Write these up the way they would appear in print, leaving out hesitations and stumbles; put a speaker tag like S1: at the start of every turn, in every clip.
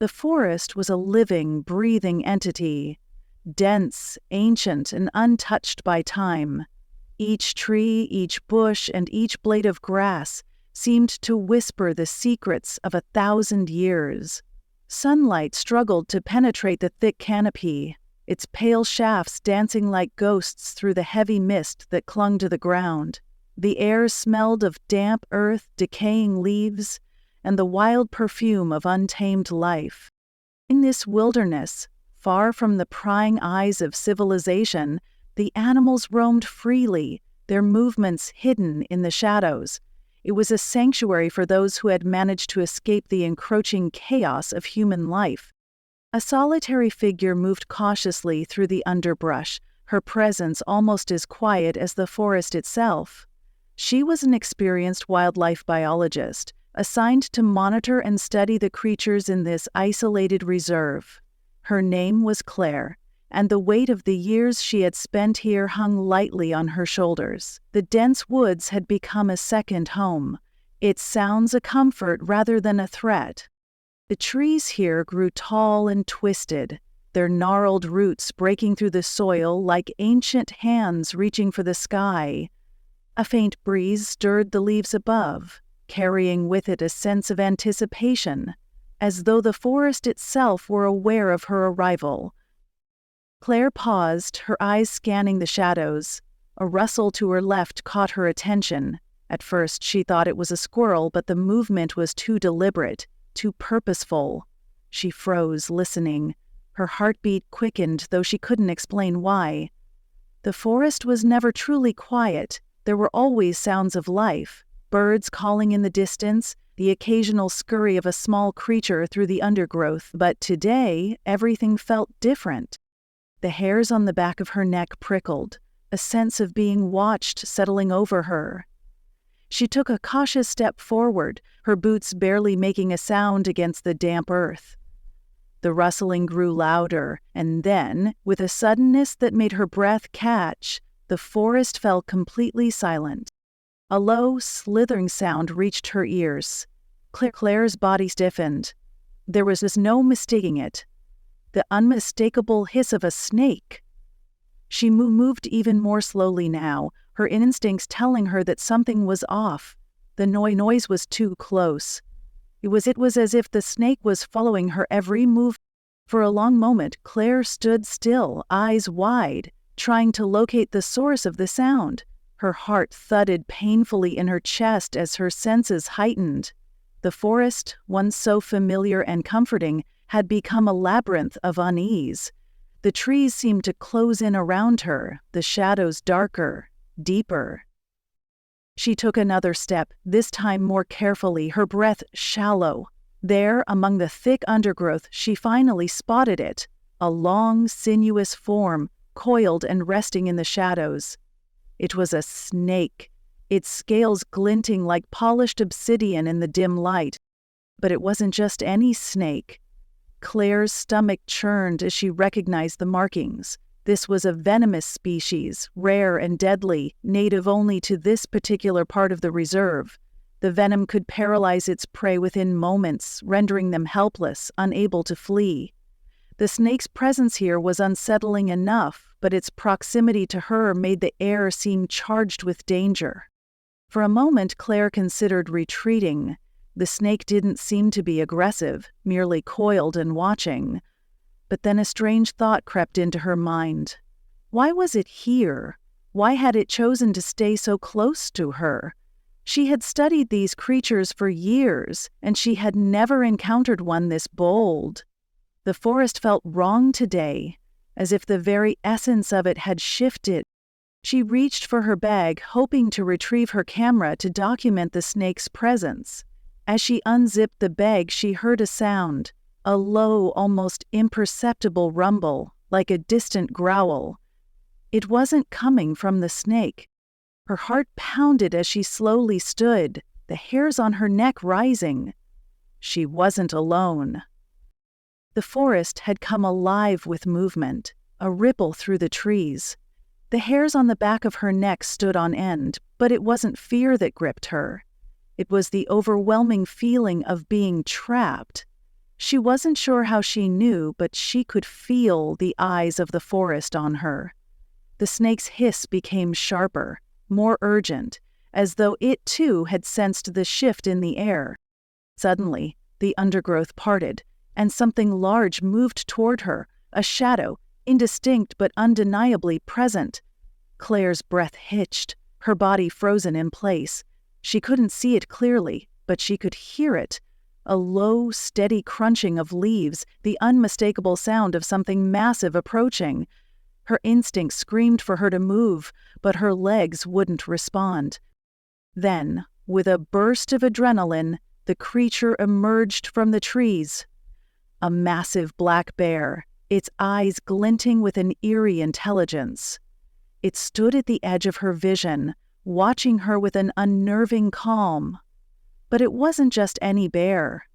S1: The forest was a living, breathing entity, dense, ancient, and untouched by time. Each tree, each bush, and each blade of grass seemed to whisper the secrets of 1,000 years. Sunlight struggled to penetrate the thick canopy, its pale shafts dancing like ghosts through the heavy mist that clung to the ground. The air smelled of damp earth, decaying leaves, and the wild perfume of untamed life. In this wilderness, far from the prying eyes of civilization, the animals roamed freely, their movements hidden in the shadows. It was a sanctuary for those who had managed to escape the encroaching chaos of human life. A solitary figure moved cautiously through the underbrush, her presence almost as quiet as the forest itself. She was an experienced wildlife biologist, assigned to monitor and study the creatures in this isolated reserve. Her name was Claire, and the weight of the years she had spent here hung lightly on her shoulders. The dense woods had become a second home, its sounds a comfort rather than a threat. The trees here grew tall and twisted, their gnarled roots breaking through the soil like ancient hands reaching for the sky. A faint breeze stirred the leaves above, carrying with it a sense of anticipation, as though the forest itself were aware of her arrival. Claire paused, her eyes scanning the shadows. A rustle to her left caught her attention. At first she thought it was a squirrel, but the movement was too deliberate, too purposeful. She froze, listening. Her heartbeat quickened, though she couldn't explain why. The forest was never truly quiet. There were always sounds of life. Birds calling in the distance, the occasional scurry of a small creature through the undergrowth, but today everything felt different. The hairs on the back of her neck prickled, a sense of being watched settling over her. She took a cautious step forward, her boots barely making a sound against the damp earth. The rustling grew louder, and then, with a suddenness that made her breath catch, the forest fell completely silent. A low, slithering sound reached her ears. Claire's body stiffened. There was just no mistaking it. The unmistakable hiss of a snake. She moved even more slowly now, her instincts telling her that something was off. The noise was too close. It was as if the snake was following her every move. For a long moment, Claire stood still, eyes wide, trying to locate the source of the sound. Her heart thudded painfully in her chest as her senses heightened. The forest, once so familiar and comforting, had become a labyrinth of unease. The trees seemed to close in around her, the shadows darker, deeper. She took another step, this time more carefully, her breath shallow. There, among the thick undergrowth, she finally spotted it, a long, sinuous form, coiled and resting in the shadows. It was a snake, its scales glinting like polished obsidian in the dim light. But it wasn't just any snake. Claire's stomach churned as she recognized the markings. This was a venomous species, rare and deadly, native only to this particular part of the reserve. The venom could paralyze its prey within moments, rendering them helpless, unable to flee. The snake's presence here was unsettling enough, but its proximity to her made the air seem charged with danger. For a moment, Claire considered retreating. The snake didn't seem to be aggressive, merely coiled and watching. But then a strange thought crept into her mind. Why was it here? Why had it chosen to stay so close to her? She had studied these creatures for years, and she had never encountered one this bold. The forest felt wrong today, as if the very essence of it had shifted. She reached for her bag, hoping to retrieve her camera to document the snake's presence. As she unzipped the bag, she heard a sound, a low, almost imperceptible rumble, like a distant growl. It wasn't coming from the snake. Her heart pounded as she slowly stood, the hairs on her neck rising. She wasn't alone. The forest had come alive with movement, a ripple through the trees. The hairs on the back of her neck stood on end, but it wasn't fear that gripped her. It was the overwhelming feeling of being trapped. She wasn't sure how she knew, but she could feel the eyes of the forest on her. The snake's hiss became sharper, more urgent, as though it too had sensed the shift in the air. Suddenly, the undergrowth parted, and something large moved toward her, a shadow, indistinct but undeniably present. Claire's breath hitched, her body frozen in place. She couldn't see it clearly, but she could hear it. A low, steady crunching of leaves, the unmistakable sound of something massive approaching. Her instinct screamed for her to move, but her legs wouldn't respond. Then, with a burst of adrenaline, the creature emerged from the trees. A massive black bear, its eyes glinting with an eerie intelligence. It stood at the edge of her vision, watching her with an unnerving calm. But it wasn't just any bear.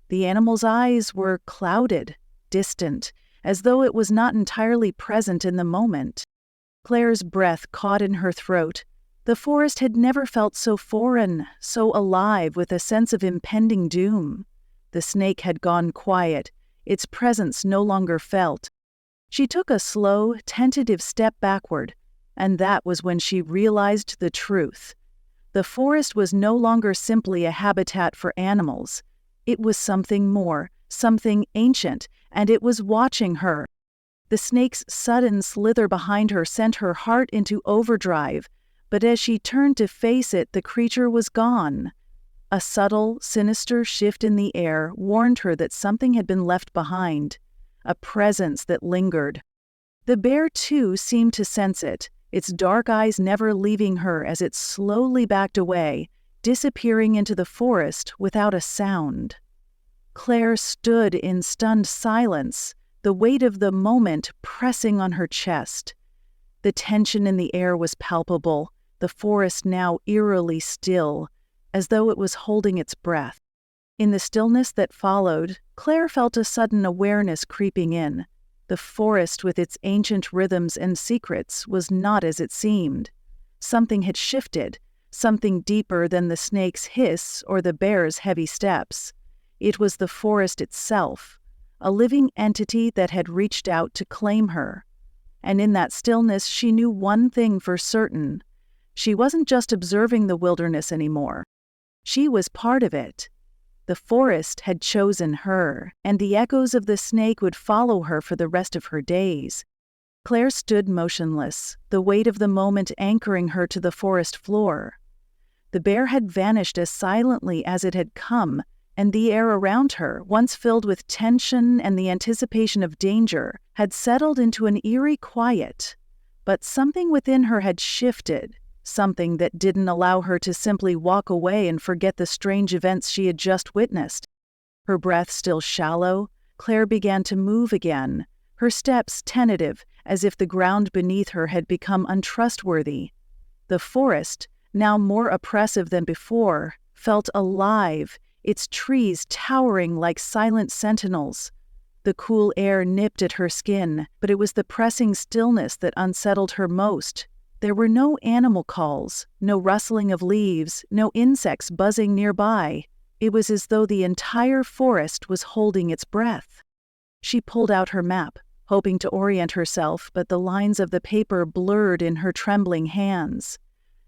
S1: The animal's eyes were clouded, distant, as though it was not entirely present in the moment. Claire's breath caught in her throat. The forest had never felt so foreign, so alive with a sense of impending doom. The snake had gone quiet, its presence no longer felt. She took a slow, tentative step backward, and that was when she realized the truth. The forest was no longer simply a habitat for animals. It was something more, something ancient, and it was watching her. The snake's sudden slither behind her sent her heart into overdrive, but as she turned to face it, the creature was gone. A subtle, sinister shift in the air warned her that something had been left behind, a presence that lingered. The bear, too, seemed to sense it, its dark eyes never leaving her as it slowly backed away, disappearing into the forest without a sound. Claire stood in stunned silence, the weight of the moment pressing on her chest. The tension in the air was palpable, the forest now eerily still, as though it was holding its breath. In the stillness that followed, Claire felt a sudden awareness creeping in. The forest, with its ancient rhythms and secrets, was not as it seemed. Something had shifted, something deeper than the snake's hiss or the bear's heavy steps. It was the forest itself, a living entity that had reached out to claim her. And in that stillness, she knew one thing for certain. She wasn't just observing the wilderness anymore. She was part of it. The forest had chosen her, and the echoes of the snake would follow her for the rest of her days. Claire stood motionless, the weight of the moment anchoring her to the forest floor. The bear had vanished as silently as it had come, and the air around her, once filled with tension and the anticipation of danger, had settled into an eerie quiet. But something within her had shifted, something that didn't allow her to simply walk away and forget the strange events she had just witnessed. Her breath still shallow, Claire began to move again, her steps tentative, as if the ground beneath her had become untrustworthy. The forest, now more oppressive than before, felt alive, its trees towering like silent sentinels. The cool air nipped at her skin, but it was the pressing stillness that unsettled her most. There were no animal calls, no rustling of leaves, no insects buzzing nearby. It was as though the entire forest was holding its breath. She pulled out her map, hoping to orient herself, but the lines of the paper blurred in her trembling hands.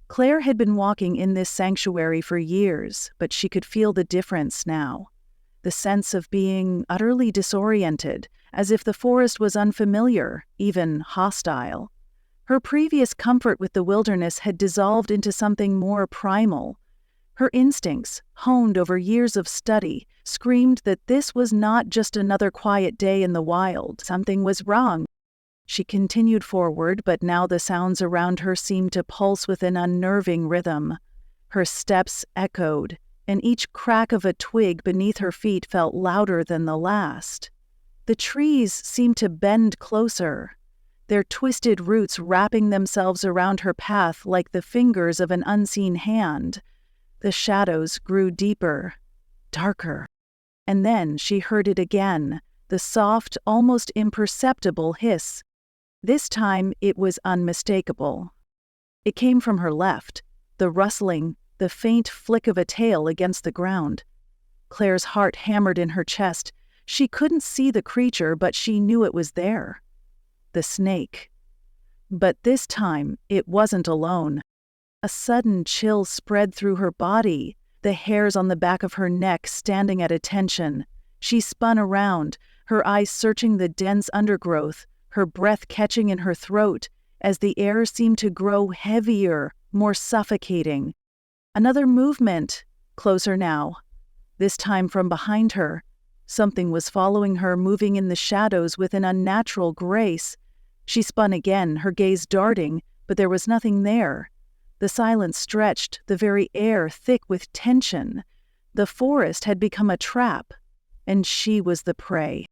S1: Claire had been walking in this sanctuary for years, but she could feel the difference now. The sense of being utterly disoriented, as if the forest was unfamiliar, even hostile. Her previous comfort with the wilderness had dissolved into something more primal. Her instincts, honed over years of study, screamed that this was not just another quiet day in the wild. Something was wrong. She continued forward, but now the sounds around her seemed to pulse with an unnerving rhythm. Her steps echoed, and each crack of a twig beneath her feet felt louder than the last. The trees seemed to bend closer, their twisted roots wrapping themselves around her path like the fingers of an unseen hand. The shadows grew deeper, darker. And then she heard it again, the soft, almost imperceptible hiss. This time it was unmistakable. It came from her left, the rustling, the faint flick of a tail against the ground. Claire's heart hammered in her chest. She couldn't see the creature, but she knew it was there. The snake. But this time, it wasn't alone. A sudden chill spread through her body, the hairs on the back of her neck standing at attention. She spun around, her eyes searching the dense undergrowth, her breath catching in her throat as the air seemed to grow heavier, more suffocating. Another movement, closer now. This time from behind her. Something was following her, moving in the shadows with an unnatural grace. She spun again, her gaze darting, but there was nothing there. The silence stretched, the very air thick with tension. The forest had become a trap, and she was the prey.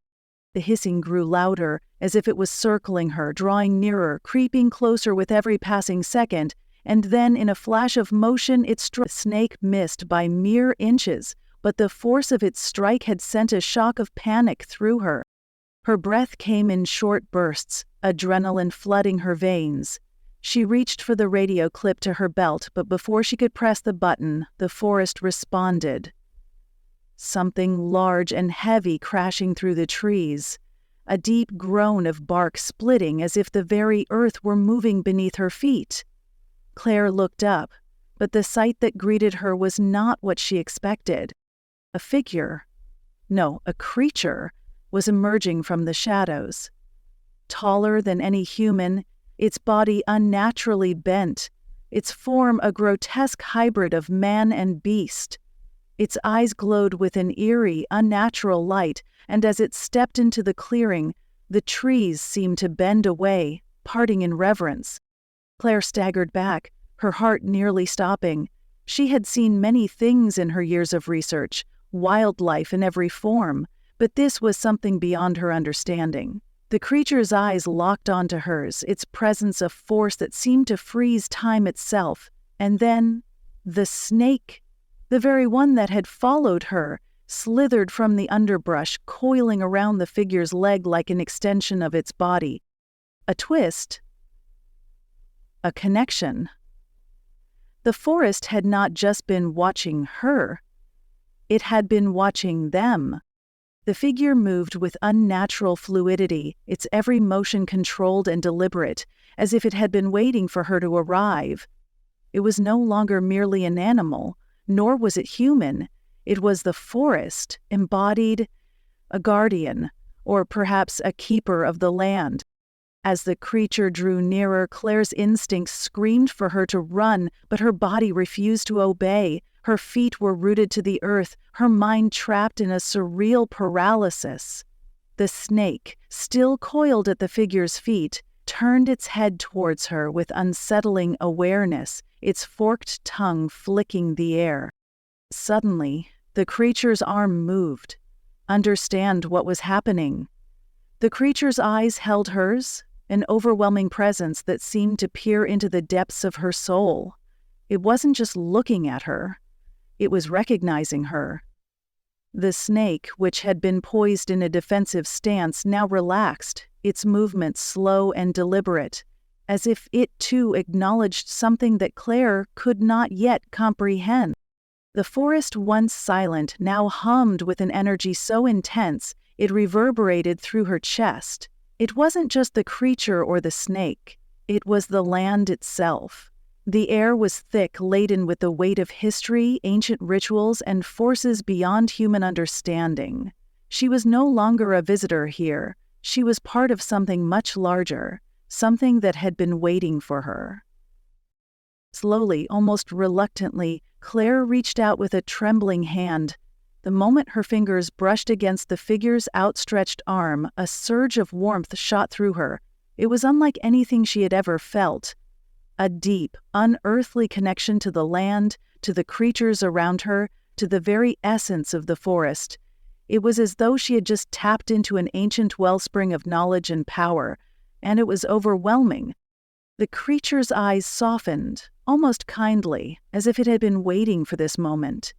S1: The hissing grew louder, as if it was circling her, drawing nearer, creeping closer with every passing second, and then in a flash of motion it struck. The snake missed by mere inches, but the force of its strike had sent a shock of panic through her. Her breath came in short bursts, adrenaline flooding her veins. She reached for the radio clip to her belt, but before she could press the button, the forest responded. Something large and heavy crashing through the trees. A deep groan of bark splitting as if the very earth were moving beneath her feet. Claire looked up, but the sight that greeted her was not what she expected. A figure, no, a creature, was emerging from the shadows. Taller than any human, its body unnaturally bent, its form a grotesque hybrid of man and beast. Its eyes glowed with an eerie, unnatural light, and as it stepped into the clearing, the trees seemed to bend away, parting in reverence. Claire staggered back, her heart nearly stopping. She had seen many things in her years of research, wildlife in every form, but this was something beyond her understanding. The creature's eyes locked onto hers, its presence a force that seemed to freeze time itself. And then, the snake, the very one that had followed her, slithered from the underbrush, coiling around the figure's leg like an extension of its body. A twist. A connection. The forest had not just been watching her. It had been watching them. The figure moved with unnatural fluidity, its every motion controlled and deliberate, as if it had been waiting for her to arrive. It was no longer merely an animal, nor was it human. It was the forest, embodied, a guardian, or perhaps a keeper of the land. As the creature drew nearer, Claire's instincts screamed for her to run, but her body refused to obey. Her feet were rooted to the earth, her mind trapped in a surreal paralysis. The snake, still coiled at the figure's feet, turned its head towards her with unsettling awareness, its forked tongue flicking the air. Suddenly, the creature's arm moved. Understand what was happening. The creature's eyes held hers, an overwhelming presence that seemed to peer into the depths of her soul. It wasn't just looking at her. It was recognizing her. The snake, which had been poised in a defensive stance, now relaxed, its movements slow and deliberate, as if it too acknowledged something that Claire could not yet comprehend. The forest, once silent, now hummed with an energy so intense it reverberated through her chest. It wasn't just the creature or the snake. It was the land itself. The air was thick, laden with the weight of history, ancient rituals, and forces beyond human understanding. She was no longer a visitor here. She was part of something much larger, something that had been waiting for her. Slowly, almost reluctantly, Claire reached out with a trembling hand. The moment her fingers brushed against the figure's outstretched arm, a surge of warmth shot through her. It was unlike anything she had ever felt. A deep, unearthly connection to the land, to the creatures around her, to the very essence of the forest. It was as though she had just tapped into an ancient wellspring of knowledge and power, and it was overwhelming. The creature's eyes softened, almost kindly, as if it had been waiting for this moment.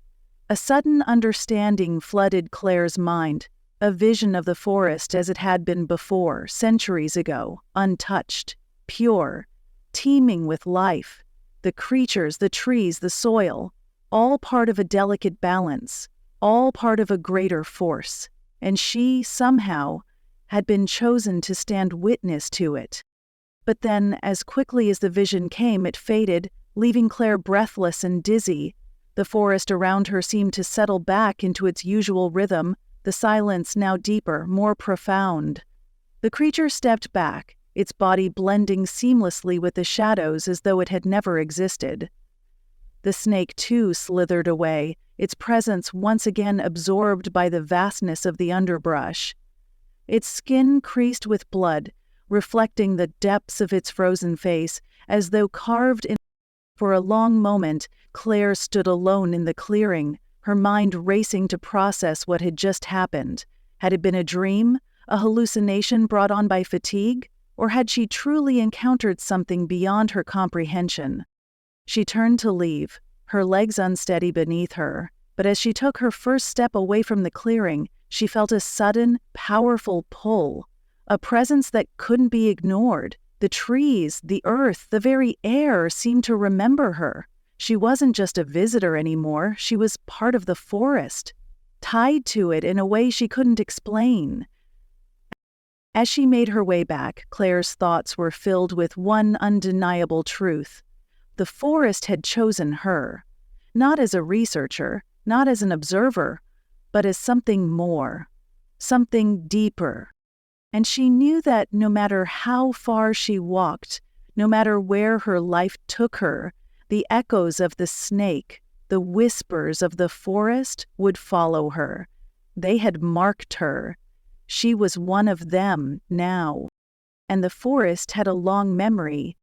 S1: A sudden understanding flooded Claire's mind, a vision of the forest as it had been before, centuries ago, untouched, pure, teeming with life, the creatures, the trees, the soil, all part of a delicate balance, all part of a greater force. and she, somehow, had been chosen to stand witness to it. But then, as quickly as the vision came, it faded, leaving Claire breathless and dizzy. The forest around her seemed to settle back into its usual rhythm, the silence now deeper, more profound. The creature stepped back, its body blending seamlessly with the shadows as though it had never existed. The snake, too, slithered away, its presence once again absorbed by the vastness of the underbrush. Its skin creased with blood, reflecting the depths of its frozen face, as though carved in. For a long moment, Claire stood alone in the clearing, her mind racing to process what had just happened. Had it been a dream, a hallucination brought on by fatigue, or had she truly encountered something beyond her comprehension? She turned to leave, her legs unsteady beneath her, but as she took her first step away from the clearing, she felt a sudden, powerful pull, a presence that couldn't be ignored. The trees, the earth, the very air seemed to remember her. She wasn't just a visitor anymore, she was part of the forest, tied to it in a way she couldn't explain. As she made her way back, Claire's thoughts were filled with one undeniable truth. The forest had chosen her, not as a researcher, not as an observer, but as something more, something deeper. And she knew that no matter how far she walked, no matter where her life took her, the echoes of the snake, the whispers of the forest would follow her. They had marked her. She was one of them now. And the forest had a long memory,